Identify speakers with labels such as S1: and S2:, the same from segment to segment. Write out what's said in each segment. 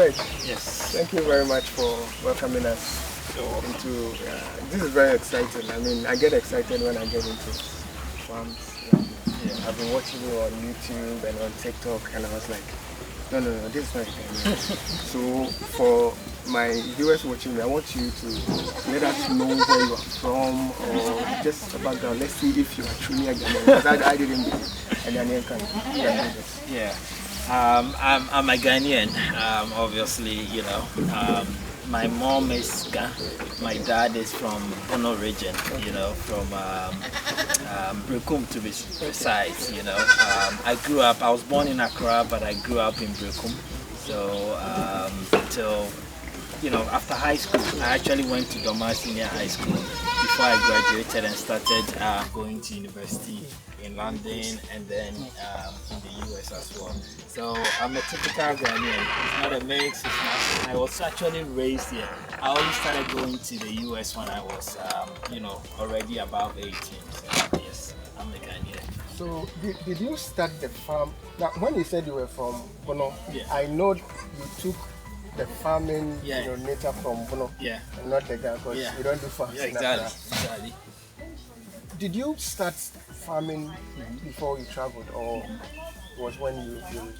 S1: Reg,
S2: Yes.
S1: thank you very much for welcoming us into. This is very exciting. I mean, I get excited when I get into farms. Yeah. I've been watching you on YouTube and on TikTok, and I was like, no, this is not Ghanaian. So for my viewers watching me, I want you to let us know where you are from or just a background. Let's see if you are truly a Ghanaian. Because I didn't believe a Ghanaian can do this.
S2: Yeah. I'm a Ghanaian, obviously, my mom is my dad is from Bono region, from Brekum to be precise, I was born in Accra, but I grew up in Brekum. So until after high school, I actually went to Doma Senior High School before I graduated and started going to university in London and then in the US as well. So I'm a typical Ghanaian. It's not a mix. It's not. I was actually raised here. I only started going to the US when I was, already above 18. So yes, I'm a Ghanaian.
S1: So did you start the farm? Now, when you said you were from Bono, I know you took the farming nature from Bono, and not the Ghana, because we don't do farms.
S2: Yeah, exactly.
S1: Did you start farming before you traveled, or was when you returned?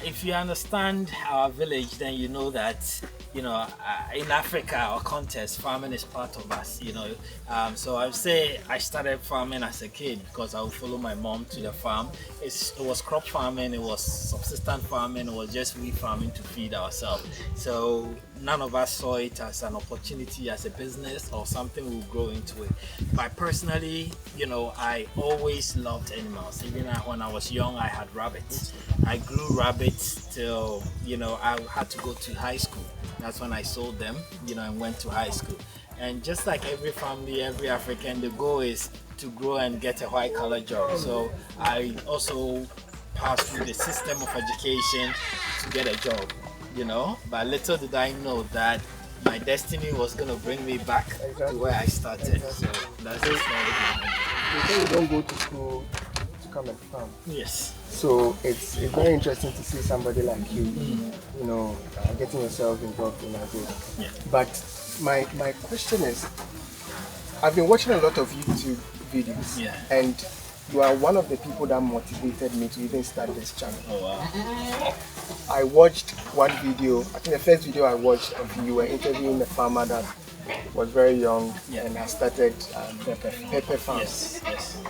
S2: If you understand our village, then you know that in Africa or context, farming is part of us. So I would say I started farming as a kid because I would follow my mom to the farm. It was crop farming, it was subsistence farming, it was just we farming to feed ourselves. So none of us saw it as an opportunity, as a business or something we'll grow into it. But personally, I always loved animals. Even when I was young, I had rabbits. I grew rabbits till I had to go to high school. That's when I sold them, and went to high school. And just like every family, every African, the goal is to grow and get a white collar job. So I also passed through the system of education to get a job, But little did I know that my destiny was going to bring me back to where I started. So that's it.
S1: You don't go to school to come and farm.
S2: Yes.
S1: So it's very interesting to see somebody like you, getting yourself involved in agri.
S2: Yeah.
S1: But my question is, I've been watching a lot of YouTube videos, and you are one of the people that motivated me to even start this channel.
S2: Oh wow.
S1: I watched one video, I think the first video I watched of you were interviewing a farmer that was very young and has started pepper farms.
S2: Yes.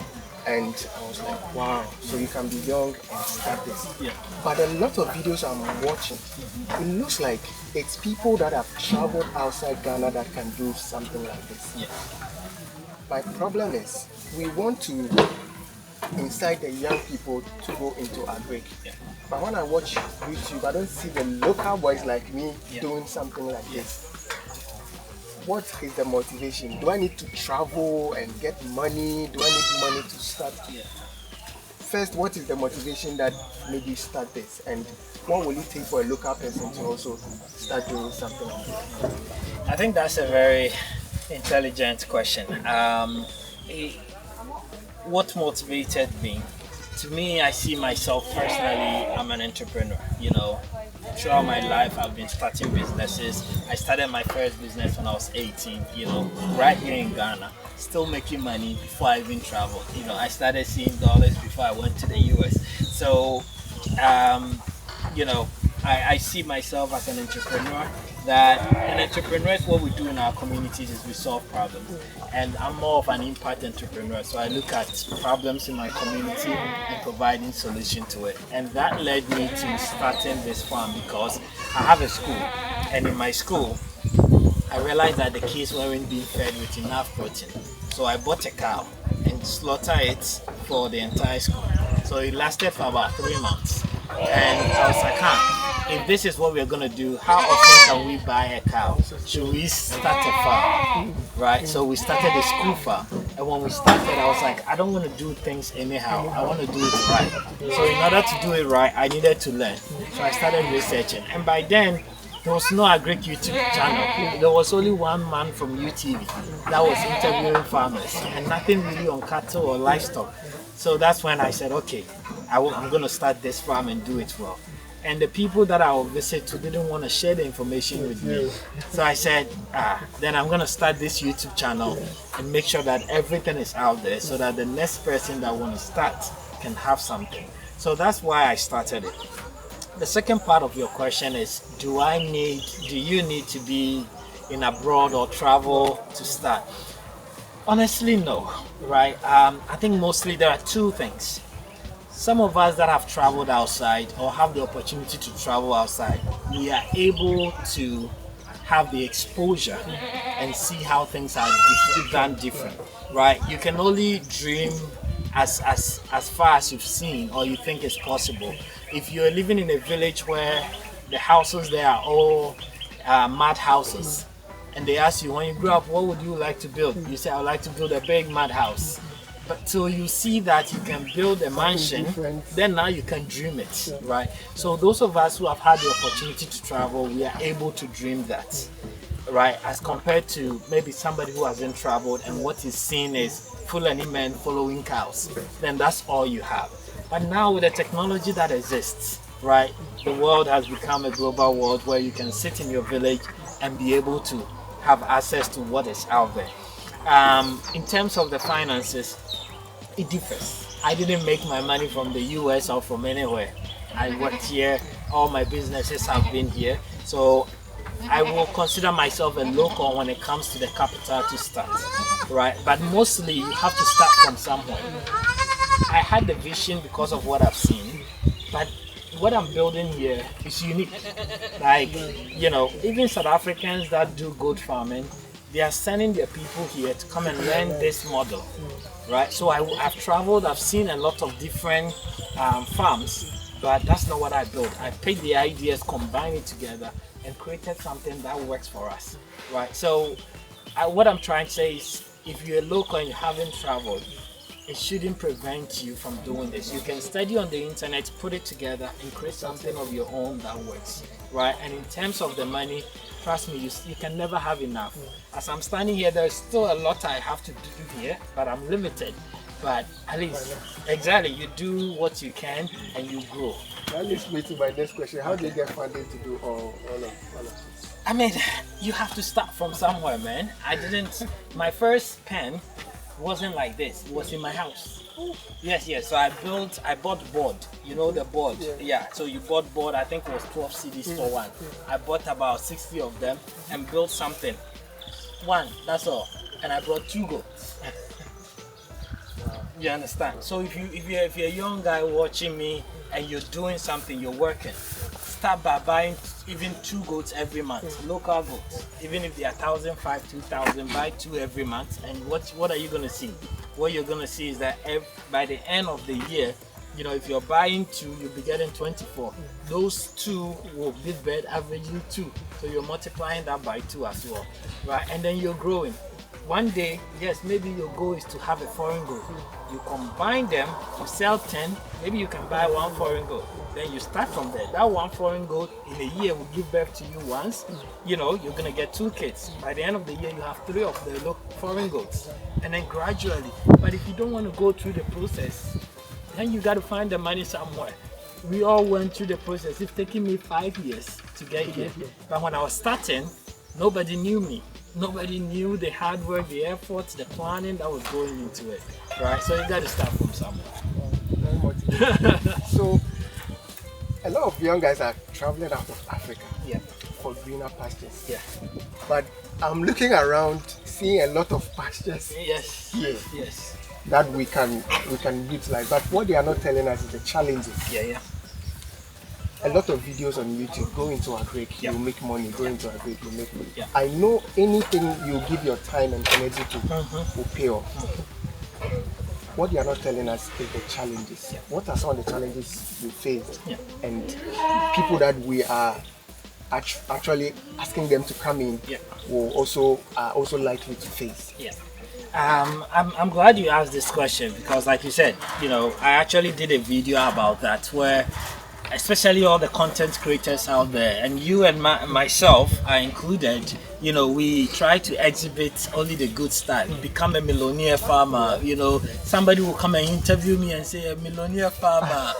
S1: And I was like, wow, so you can be young and start this.
S2: Yeah.
S1: But a lot of videos I'm watching, it looks like it's people that have traveled outside Ghana that can do something like this.
S2: Yeah.
S1: My problem is, we want to incite the young people to go into agric.
S2: Yeah.
S1: But when I watch YouTube, I don't see the local boys like me doing something like this. What is the motivation? Do I need to travel and get money? Do I need money to start? First, what is the motivation that made you start this? And what will it take for a local person to also start doing something like this?
S2: I think that's a very intelligent question. What motivated me? To me, I see myself personally, I'm an entrepreneur, Throughout my life, I've been starting businesses. I started my first business when I was 18, right here in Ghana, still making money before I even traveled. I started seeing dollars before I went to the US. So, I see myself as an entrepreneur. That an entrepreneur is what we do in our communities is we solve problems. And I'm more of an impact entrepreneur. So I look at problems in my community and providing solution to it. And that led me to starting this farm because I have a school. And in my school, I realized that the kids weren't being fed with enough protein. So I bought a cow and slaughtered it for the entire school. So it lasted for about 3 months. And I was like, if this is what we're going to do, how often can we buy a cow? Should we start a farm? Right? So we started a school farm. And when we started, I was like, I don't want to do things anyhow. I want to do it right. So in order to do it right, I needed to learn. So I started researching. And by then, there was no agric YouTube channel. There was only one man from UTV that was interviewing farmers and nothing really on cattle or livestock. So that's when I said, okay, I'm going to start this farm and do it well. and the people that I will visit to didn't want to share the information with me. So I said, then I'm going to start this YouTube channel and make sure that everything is out there so that the next person that want to start can have something. So that's why I started it. The second part of your question is, do you need to be in abroad or travel to start? Honestly, no, right? I think mostly there are two things. Some of us that have traveled outside or have the opportunity to travel outside, we are able to have the exposure and see how things are done different, right? You can only dream as far as you've seen or you think is possible. If you're living in a village where the houses there are all mud houses, and they ask you, when you grow up, what would you like to build? You say, I would like to build a big mud house. But till you see that you can build a mansion, then now you can dream it, right? So those of us who have had the opportunity to travel, we are able to dream that, right? As compared to maybe somebody who hasn't traveled and what is seen is Fulani men following cows. Then that's all you have. But now with the technology that exists, right? The world has become a global world where you can sit in your village and be able to have access to what is out there. In terms of the finances, it differs. I didn't make my money from the US or from anywhere. I worked here, all my businesses have been here. So I will consider myself a local when it comes to the capital to start, right? But mostly you have to start from somewhere. I had the vision because of what I've seen, but what I'm building here is unique. Like, even South Africans that do goat farming, they are sending their people here to come and learn this model, right? So I've traveled, I've seen a lot of different farms, but that's not what I built. I picked the ideas, combined it together, and created something that works for us, right? So what I'm trying to say is, if you're local and you haven't traveled, it shouldn't prevent you from doing this. You can study on the internet, put it together, and create something of your own that works, right? And in terms of the money, trust me, you can never have enough. As I'm standing here, there's still a lot I have to do here, but I'm limited. But at least, exactly, you do what you can and you grow.
S1: That leads me to my next question. How do you get funding to do all of this?
S2: I mean, you have to start from somewhere, man. My first pen wasn't like this. It was in my house. Yes. So I bought board. You know the board? Yeah. So you bought board, I think it was 12 CDs for one. I bought about 60 of them and built something. One, that's all. And I brought 2 goats. You understand? So if you're a young guy watching me and you're doing something, you're working, start by buying even 2 goats every month, local goats. Even if they are 1,500, 2,000, buy 2 every month. And what are you going to see? What you're going to see is that by the end of the year, if you're buying 2, you'll be getting 24. Those 2 will give birth averagely 2. So you're multiplying that by 2 as well, right? And then you're growing. One day, yes, maybe your goal is to have a foreign goat. You combine them, you sell 10, maybe you can buy 1 foreign goat. Then you start from there. That 1 foreign goat in a year will give birth to you once. You're going to get 2 kids. By the end of the year, you have 3 of the foreign goats. And then gradually. But if you don't want to go through the process, then you got to find the money somewhere. We all went through the process. It's taken me 5 years to get here. But when I was starting, nobody knew me. Nobody knew the hard work, the efforts, the planning that was going into it, right? So you got to start from somewhere.
S1: So, a lot of young guys are traveling out of Africa for greener pastures.
S2: Yeah.
S1: But I'm looking around, seeing a lot of pastures here that we can utilize. But what they are not telling us is the challenges.
S2: Yeah.
S1: A lot of videos on YouTube, go into a break, you'll make money, go into a break, you'll make money.
S2: Yeah.
S1: I know anything you give your time and energy to will pay off. What you are not telling us is the challenges. What are some of the challenges you faced? And people that we are actually asking them to come in will are also likely to face.
S2: I'm glad you asked this question because, like you said, I actually did a video about that where especially all the content creators out there, and you and myself are included. We try to exhibit only the good stuff. Become a millionaire farmer. Somebody will come and interview me and say a millionaire farmer,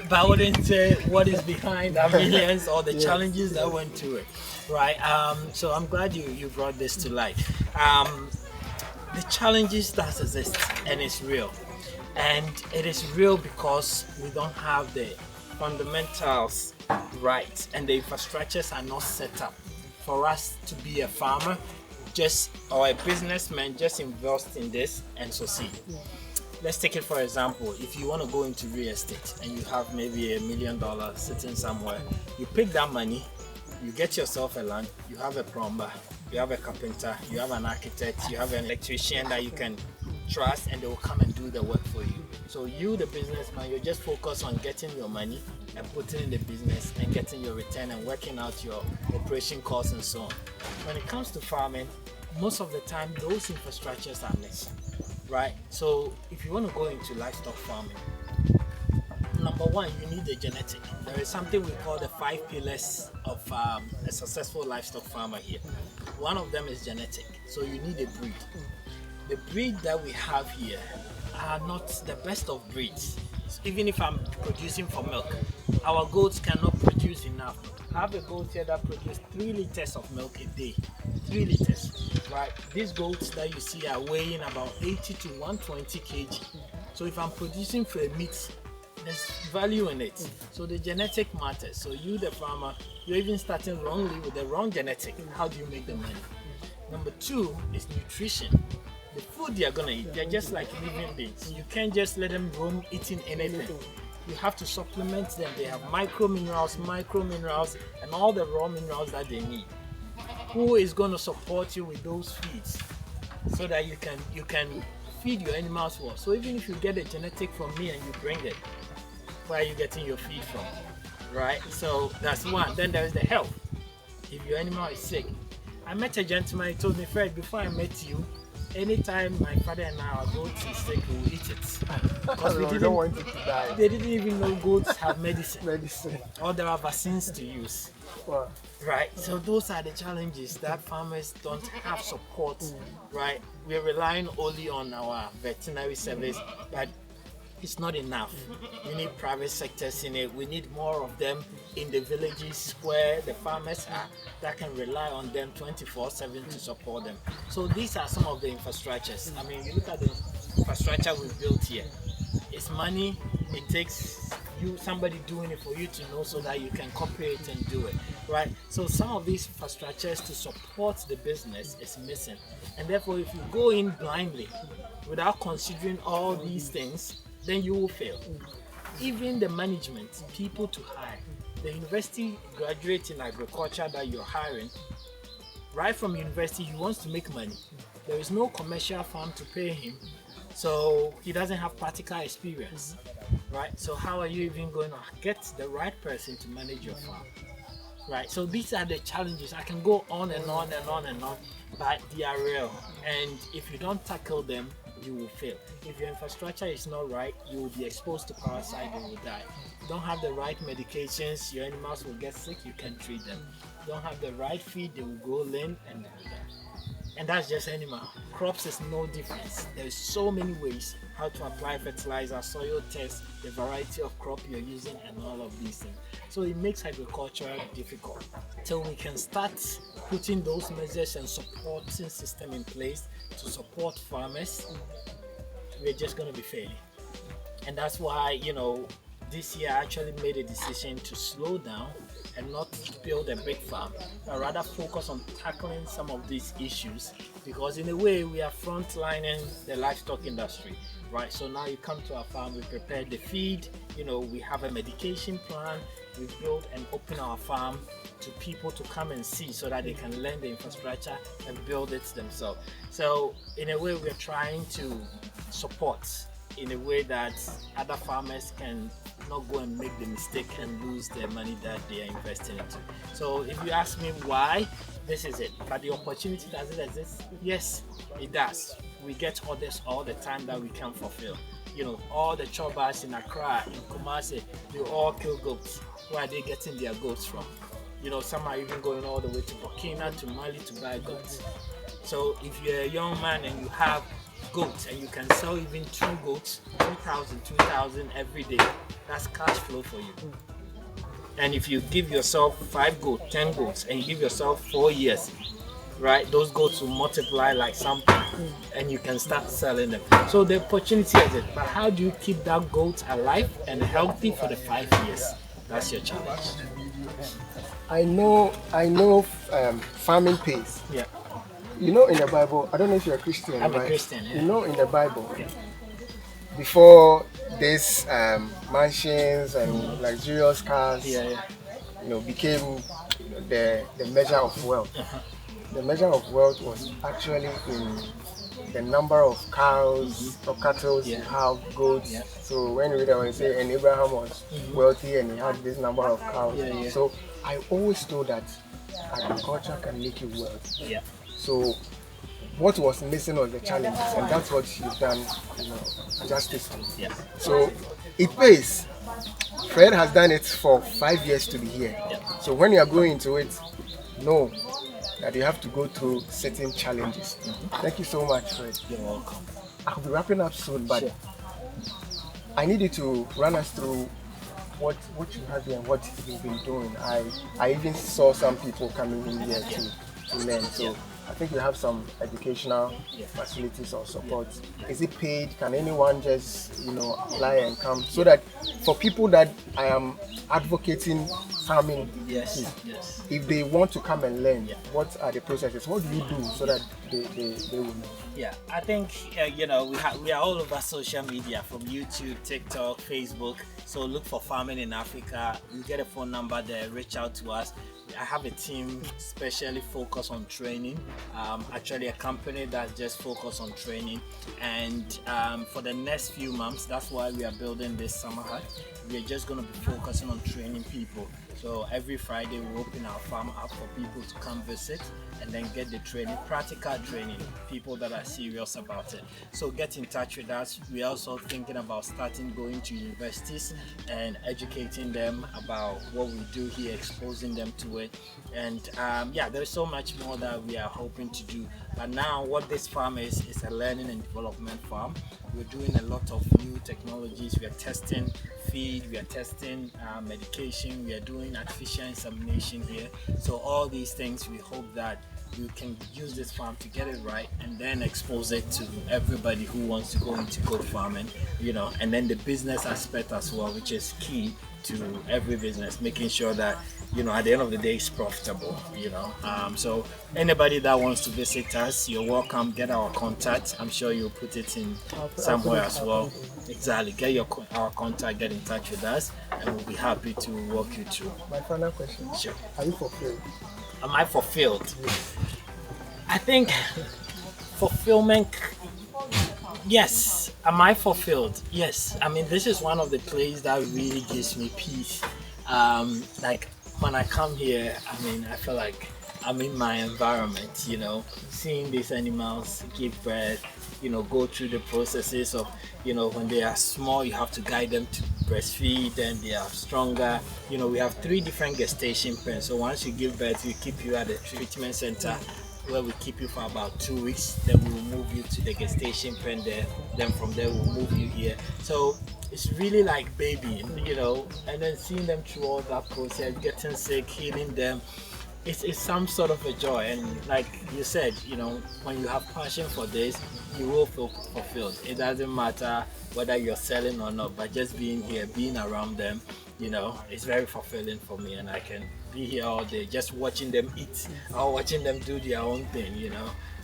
S2: but I wouldn't say what is behind our millions or the challenges that went to it. Right. So I'm glad you brought this to light. The challenges that exist, and it's real. And it is real because we don't have the fundamentals right, and the infrastructures are not set up for us to be a farmer or a businessman, just invest in this and succeed. Let's take it for example. If you want to go into real estate and you have maybe $1 million sitting somewhere, you pick that money, you get yourself a land, you have a plumber, you have a carpenter, you have an architect, you have an electrician that you can trust, and they will come and do the work for you. So you, the businessman, you're just focused on getting your money and putting in the business and getting your return and working out your operation costs and so on. When it comes to farming, most of the time those infrastructures are missing, right? So if you want to go into livestock farming, number one, you need the genetic. There is something we call the 5 pillars of a successful livestock farmer here. One of them is genetic. So you need a breed. The breed that we have here are not the best of breeds. Even if I'm producing for milk, our goats cannot produce enough. I have a goat here that produces 3 liters of milk a day. 3 liters, right? These goats that you see are weighing about 80 to 120 kg. So if I'm producing for a meat, there's value in it. So the genetic matters. So you, the farmer, you're even starting wrongly with the wrong genetic. How do you make the money? Number 2 is nutrition. The food they're gonna eat, they're just like living beings. You can't just let them roam eating anything. You have to supplement them. They have micro minerals, and all the raw minerals that they need. Who is going to support you with those feeds so that you can feed your animals well? So even if you get a genetic from me and you bring it, where are you getting your feed from? Right? So that's one. Then there is the health. If your animal is sick. I met a gentleman, he told me, Fred, before I met you, anytime my father and our goats is sick, we will eat it. Because we
S1: don't want it to die.
S2: They didn't even know goats have medicine. Or there are vaccines to use.
S1: Wow.
S2: Right, so those are the challenges that farmers don't have support. Right, we're relying only on our veterinary service, but it's not enough. We need private sectors in it. We need more of them in the villages where the farmers are, that can rely on them 24/7 to support them. So these are some of the infrastructures. I mean, you look at the infrastructure we've built here. It's money. It takes somebody doing it for you to know, so that you can copy it and do it, right? So some of these infrastructures to support the business is missing, and therefore if you go in blindly without considering all these things, then you will fail. Even the management, people to hire, the university graduate in agriculture that you're hiring, right from university, he wants to make money. There is no commercial farm to pay him, so he doesn't have practical experience, right? So how are you even going to get the right person to manage your farm, right? So these are the challenges. I can go on and on and on and on, but they are real, and if you don't tackle them, you will fail. If your infrastructure is not right, you will be exposed to parasites and will die. You don't have the right medications, your animals will get sick, you can't treat them. You don't have the right feed, they will grow lean and they will die. And that's just animal. Crops is no difference. There is so many ways how to apply fertilizer, soil test, the variety of crop you're using, and all of these things. So it makes agriculture difficult. So we can start putting those measures and supporting system in place to support farmers. We're just going to be failing. And that's why, this year I actually made a decision to slow down and not build a big farm, but rather focus on tackling some of these issues, because in a way we are frontlining the livestock industry, right? So now you come to our farm, we prepare the feed, we have a medication plan, we build and open our farm to people to come and see, so that they can learn the infrastructure and build it themselves. So in a way we're trying to support in a way that other farmers can not go and make the mistake and lose their money that they are investing into. So if you ask me why, this is it. But the opportunity, does it exist? Yes, it does. We get orders all the time that we can fulfill. You know, all the chobas in Accra, in Kumasi, they all kill goats. Where are they getting their goats from? You know, some are even going all the way to Burkina, to Mali to buy goats. So if you're a young man and you have goats and you can sell even 2 goats, 2,000 every day, that's cash flow for you. And if you give yourself 5 goats, 10 goats, and you give yourself 4 years, right, those goats will multiply like something and you can start selling them. So the opportunity is it. But how do you keep that goat alive and healthy for the 5 years? That's your challenge.
S1: I know farming pays.
S2: Yeah.
S1: You know, in the Bible, I don't know if you're a Christian.
S2: I'm a Christian, yeah.
S1: You know, in the Bible, before these mansions and luxurious cars, became the measure of wealth. The measure of wealth was actually in the number of cows or cattle you have, goats. So when you read about it, say, and Abraham was wealthy and he had this number of cows. So I always know that agriculture can make you wealthy. So what was missing was the challenges, and that's what you've done, justice to. So it pays. Fred has done it for 5 years to be here. So when you are going into it, know that you have to go through certain challenges. Thank you so much, Fred.
S2: You're welcome.
S1: I'll be wrapping up soon, but I need you to run us through what you have here and what you've been doing. I even saw some people coming in here to learn. So I think you have some educational facilities or support. Is it paid? Can anyone just apply and come? So that for people that I am advocating farming, if they want to come and learn, what are the processes? What do you do so that they will know?
S2: Yeah, I think we are all over social media, from YouTube, TikTok, Facebook. So look for Farming in Africa. You get a phone number there. Reach out to us. I have a team specially focused on training. Actually, a company that just focused on training. And for the next few months, that's why we are building this summer hut. We're just going to be focusing on training people. So every Friday we open our farm up for people to come visit and then get the training, practical training, people that are serious about it. So get in touch with us. We're also thinking about going to universities and educating them about what we do here, exposing them to it. And there's so much more that we are hoping to do. But now what this farm is a learning and development farm. We're doing a lot of new technologies. We are testing feed, we are testing medication, we are doing artificial insemination here. So all these things, we hope that we can use this farm to get it right and then expose it to everybody who wants to go into goat farming, and then the business aspect as well, which is key to every business, making sure that at the end of the day it's profitable. So anybody that wants to visit us, you're welcome. Get our contact. I'm sure you'll put it in somewhere as well. Exactly. Get our contact, get in touch with us, and we'll be happy to walk you through.
S1: My final question.
S2: Sure.
S1: Are you fulfilled?
S2: Am I fulfilled? I think fulfillment. Yes. Am I fulfilled? Yes. I mean, this is one of the places that really gives me peace. Like when I come here, I mean, I feel like I'm in my environment, seeing these animals give birth, go through the processes of, when they are small, you have to guide them to breastfeed, then they are stronger. We have 3 different gestation pens. So once you give birth, we keep you at the treatment center where we keep you for about 2 weeks. Then we will move you to the gestation pen there. Then from there, we'll move you here. So it's really like babying, and then seeing them through all that process, getting sick, healing them. It's some sort of a joy. And like you said, when you have passion for this, you will feel fulfilled. It doesn't matter whether you're selling or not, but just being here, being around them, it's very fulfilling for me. And I can be here all day just watching them eat or watching them do their own thing,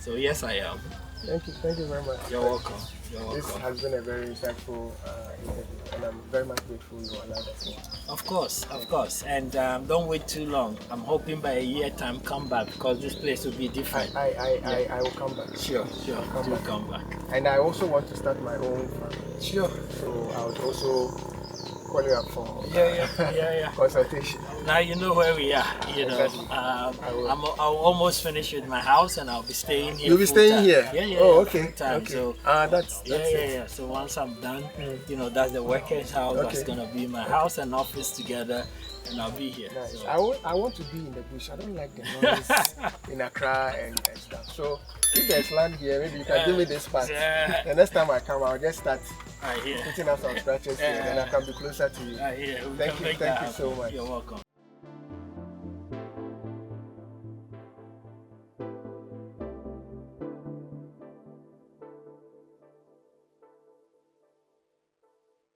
S2: So yes, I am.
S1: Thank you very much.
S2: You're welcome. You're
S1: This
S2: welcome.
S1: has been a very insightful interview, and I'm very much grateful you allowed us.
S2: Of course. And don't wait too long. I'm hoping by a year time come back because this place will be different.
S1: I will come back.
S2: Sure. Come back.
S1: And I also want to start my own farm.
S2: Sure.
S1: So I would also call you up for
S2: Yeah.
S1: consultation.
S2: Now you know where we are. You know,
S1: Exactly.
S2: I'll almost finish with my house, and I'll be staying here.
S1: You'll be staying
S2: time.
S1: here?
S2: Yeah.
S1: Oh, okay.
S2: Time.
S1: Okay.
S2: So
S1: That's it.
S2: yeah. So once I'm done, you know, that's the workers' house.
S1: Okay.
S2: That's gonna be my house and office together, and I'll be here.
S1: Nice.
S2: So.
S1: I want to be in the bush. I don't like the noise in Accra and stuff. So if there's land here, maybe you can give me this part.
S2: Yeah.
S1: The next time I come, I'll just start
S2: I hear.
S1: putting up some scratches here, and then I can be closer to you.
S2: I hear.
S1: Thank you so much.
S2: You're welcome.